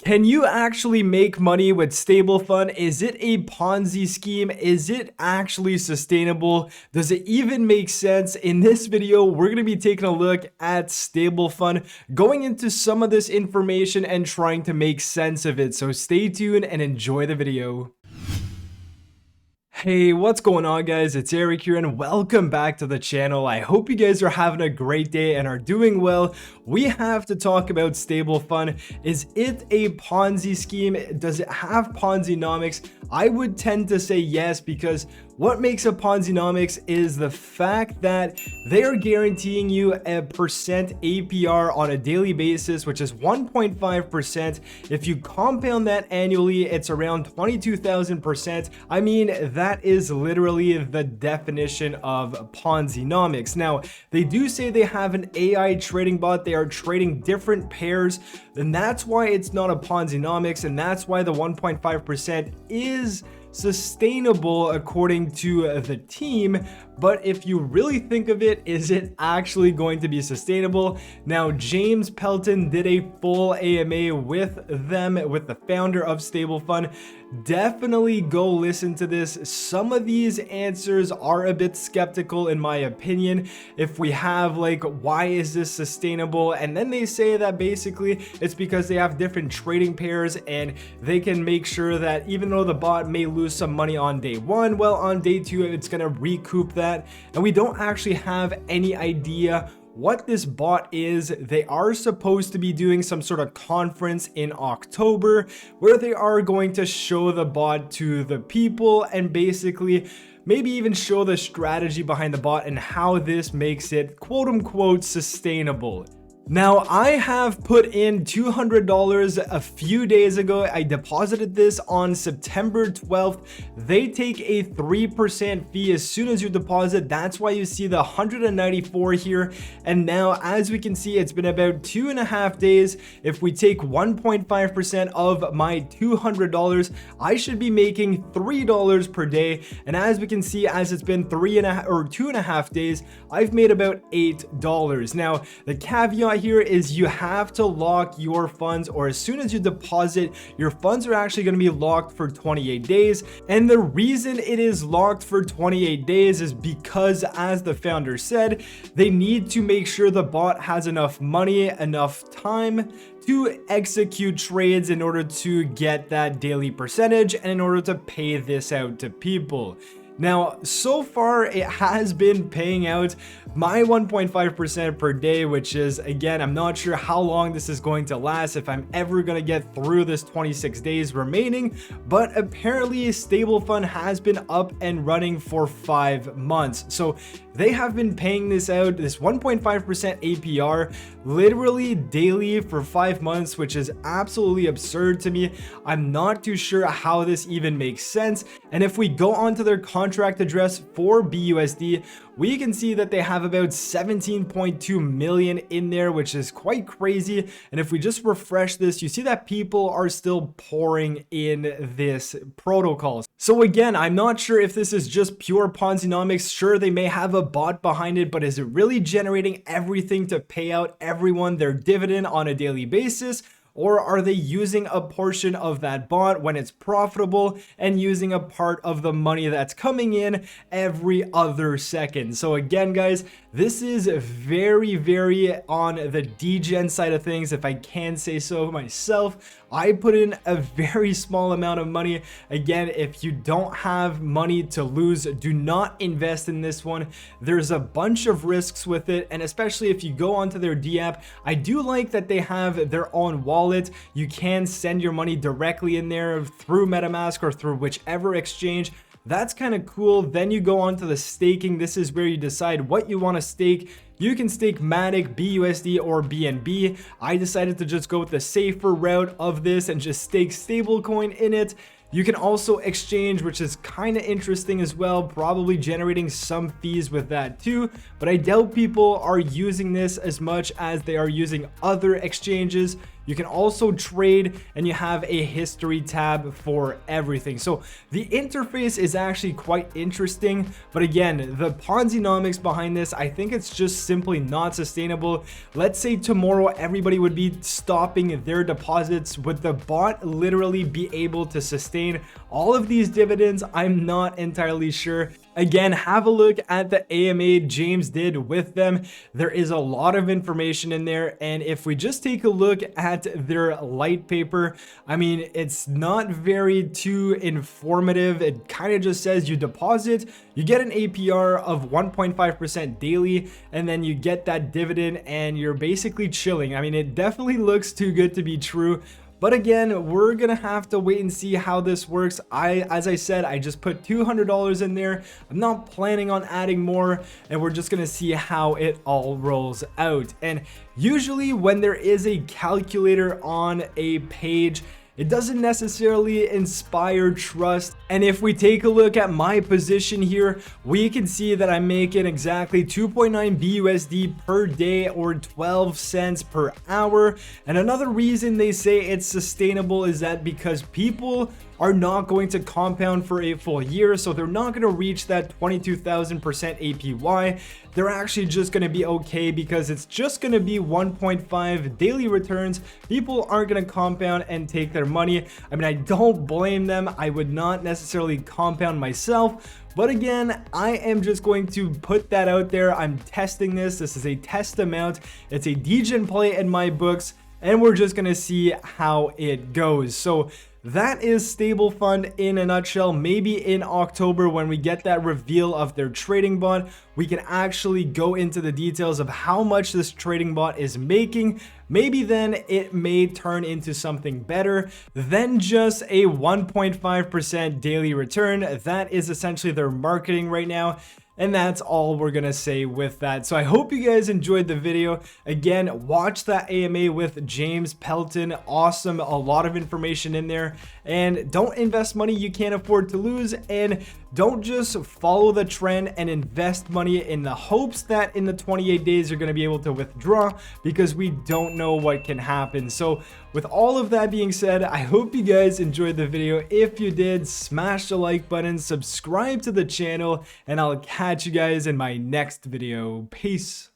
Can you actually make money with stablefund? Is it a Ponzi scheme? Is it actually sustainable? Does it even make sense? In this video, we're going to be taking a look at stablefund, going into some of this information and trying to make sense of it. So stay tuned and enjoy the video. Hey, what's going on, guys? It's Eric here and welcome back to the channel. I hope you guys are having a great day and are doing well. We have to talk about stablefund. Is it a Ponzi scheme? Does it have Ponzinomics? I would tend to say yes, because what makes a Ponzinomics is the fact that they are guaranteeing you a percent APR on a daily basis, which is 1.5%. If you compound that annually, it's around 22,000%. I mean, that is literally the definition of Ponzinomics. Now, they do say they have an AI trading bot. They are trading different pairs, and that's why it's not a Ponzinomics, and that's why the 1.5% is sustainable according to the team. But if you really think of it, is it actually going to be sustainable? Now, James Pelton did a full AMA with them, with the founder of stablefund. Definitely go listen to this. Some of these answers are a bit skeptical in my opinion. If we have like, why is this sustainable? And then they say that basically it's because they have different trading pairs and they can make sure that even though the bot may lose some money on day one, well, on day two, it's going to recoup that. And we don't actually have any idea what this bot is. They are supposed to be doing some sort of conference in October where they are going to show the bot to the people and basically maybe even show the strategy behind the bot and how this makes it quote unquote sustainable. Now, I have put in $200 a few days ago. I deposited this on September 12th. They take a 3% fee as soon as you deposit. That's why you see the 194 here. And now, as we can see, it's been about 2.5 days. If we take 1.5% of my $200, I should be making $3 per day. And as we can see, as it's been 2.5 days, I've made about $8. Now, the caveat here is you have to lock your funds, or as soon as you deposit, your funds are actually going to be locked for 28 days. And the reason it is locked for 28 days is because, as the founder said, they need to make sure the bot has enough money, enough time to execute trades in order to get that daily percentage and in order to pay this out to people. Now, so far, it has been paying out my 1.5% per day, which is, again, I'm not sure how long this is going to last, if I'm ever going to get through this 26 days remaining, but apparently stablefund has been up and running for 5 months. So they have been paying this out, this 1.5% APR, literally daily for 5 months, which is absolutely absurd to me. I'm not too sure how this even makes sense. And if we go onto their contract address for BUSD, we can see that they have about 17.2 million in there, which is quite crazy. And if we just refresh this, you see that people are still pouring in this protocol. So again, I'm not sure if this is just pure Ponzinomics. Sure, they may have a bot behind it, but is it really generating everything to pay out everyone their dividend on a daily basis? Or are they using a portion of that bot when it's profitable and using a part of the money that's coming in every other second? So again, guys, this is very, very on the degen side of things, if I can say so myself. I put in a very small amount of money. Again, if you don't have money to lose, do not invest in this one. There's a bunch of risks with it, and especially if you go onto their D app, I do like that they have their own wallet. You can send your money directly in there through MetaMask or through whichever exchange. That's kind of cool. Then you go on to the staking. This is where you decide what you want to stake. You can stake Matic, BUSD, or BNB. I decided to just go with the safer route of this and just stake stablecoin in it. You can also exchange, which is kind of interesting as well, probably generating some fees with that too, but I doubt people are using this as much as they are using other exchanges. You can also trade, and you have a history tab for everything. So the interface is actually quite interesting, but again, the Ponzinomics behind this, I think it's just simply not sustainable. Let's say tomorrow everybody would be stopping their deposits. Would the bot literally be able to sustain all of these dividends? I'm not entirely sure. Again, have a look at the AMA James did with them. There is a lot of information in there, and if we just take a look at their light paper, I mean, it's not very too informative. It kind of just says you deposit, you get an APR of 1.5% daily, and then you get that dividend, and you're basically chilling. I mean, it definitely looks too good to be true. But again, we're gonna have to wait and see how this works. As I said, I just put $200 in there. I'm not planning on adding more, and we're just gonna see how it all rolls out. And usually when there is a calculator on a page, it doesn't necessarily inspire trust. And if we take a look at my position here, we can see that I'm making exactly 2.9 BUSD per day, or 12 cents per hour. And another reason they say it's sustainable is that because people are not going to compound for a full year, so they're not going to reach that 22,000% APY. They're actually just going to be okay because it's just going to be 1.5 daily returns. People aren't going to compound and take their money. I mean, I don't blame them. I would not necessarily compound myself. But again, I am just going to put that out there. I'm testing this. This is a test amount. It's a degen play in my books, and we're just going to see how it goes. So that is stablefund in a nutshell. Maybe in October, when we get that reveal of their trading bot, we can actually go into the details of how much this trading bot is making. Maybe then it may turn into something better than just a 1.5% daily return. That is essentially their marketing right now. And that's all we're gonna say with that. So I hope you guys enjoyed the video. Again, watch that AMA with James Pelton. Awesome, a lot of information in there. And don't invest money you can't afford to lose, and don't just follow the trend and invest money in the hopes that in the 28 days you're going to be able to withdraw, because we don't know what can happen. So with all of that being said, I hope you guys enjoyed the video. If you did, smash the like button, subscribe to the channel, and I'll catch you guys in my next video. Peace.